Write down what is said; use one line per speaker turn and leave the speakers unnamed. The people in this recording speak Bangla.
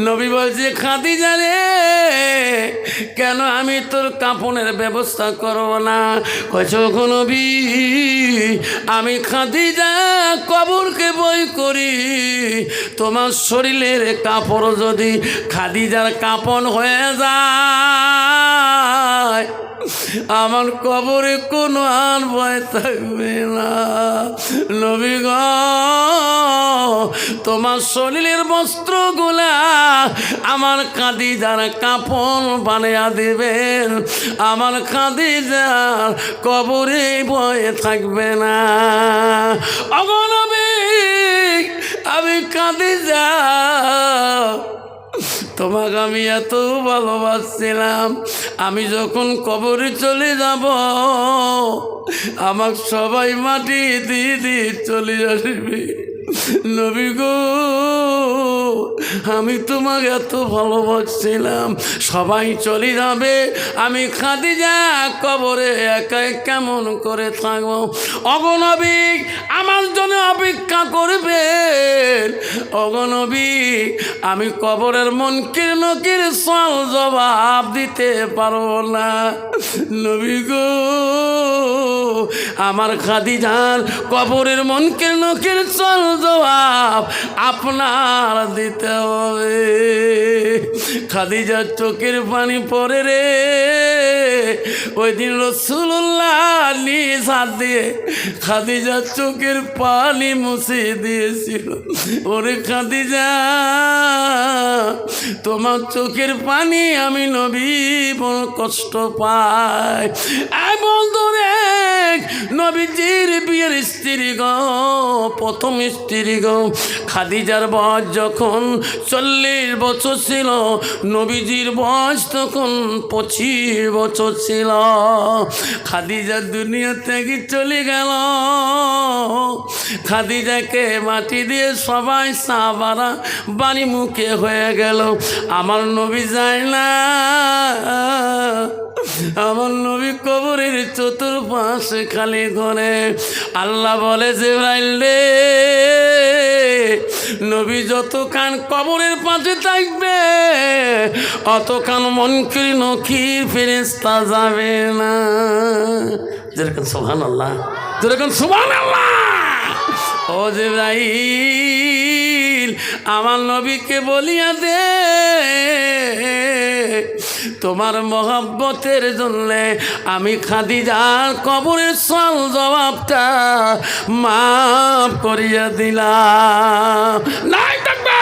নবী বলছে খাদিজা রে কেন আমি তোর কাপনের ব্যবস্থা করব না? কইছো গো নবী আমি খাদিজা কবরকে ভয় করি, তোমার শরীরের কাপড় যদি খাদিজার কাপন হয়ে যায় আমার কবরে কোনো আর ভয় থাকবে না। নবী গো তোমার শরীরের বস্ত্রগুলা আমার খাদিজার কাপন বানিয়ে দিবেন, আমার খাদিজার কবরে ভয় থাকবে না। ওগো নবী আমি খাদিজা তোমাকে আমি এত ভালোবাসছিলাম, আমি যখন কবরে চলে যাব আমাকে সবাই মাটি দিয়ে দিয়ে চলে আসবে। নবী গো আমি তোমাকে এত ভালোবাসছিলাম, সবাই চলে যাবে, আমি খাদিজা কবরে একা কেমন করে থাকবো? ওগো নবী আমার জন্য অপেক্ষা করবেন। ওগো নবী আমি কবরের মুনকির নকির সওয়াল জবাব দিতে পারবো না। নবী গো আমার খাদিজার কবরের মুনকির নকির সওয়াল জবাব আপনার দিতে হবে। খাদিজার চোখের পানি পড়ে রে। ওই দিন রাসূলুল্লাহ নিজ হাত দিয়ে খাদিজার চোখের পানি মুছে দিয়েছিল। ওরে খাদিজা তোমার চোখের পানি আমি নবী বড় কষ্ট পাই। এই বন্ধু রে নবীজির বিয়ের স্ত্রী গো, প্রথম স্ত্রী গো খাদিজার বয়স যখন 40 বছর ছিল, নবীজির বয়স তখন 25 বছর ছিল। খাদিজা দুনিয়া থেকে চলে গেল, খাদিজাকে মাটি দিয়ে সবাই সাহাবারা বাড়ি মুখে হয়ে গেল। আমার নবী যায় না, আমার নবী কবরের চতুর্পাশে খালি ঘরে। আল্লাহ বলে জিবরাইল রে নবী যতক্ষণ কবরের পাশে থাকবে অতক্ষণ মুনকির নকির ফেরেশতা যাবে না। যেরকম সুবহানাল্লাহ, যেরকম সুবহানাল্লাহ। ও জিবরাইল আমার নবীকে বলিয়া দে তোমার মহব্বতের জন্যে আমি খাদিজার কবরের সওয়াল জবাবটা মাফ করিয়া দিলাম। নাই থাকবে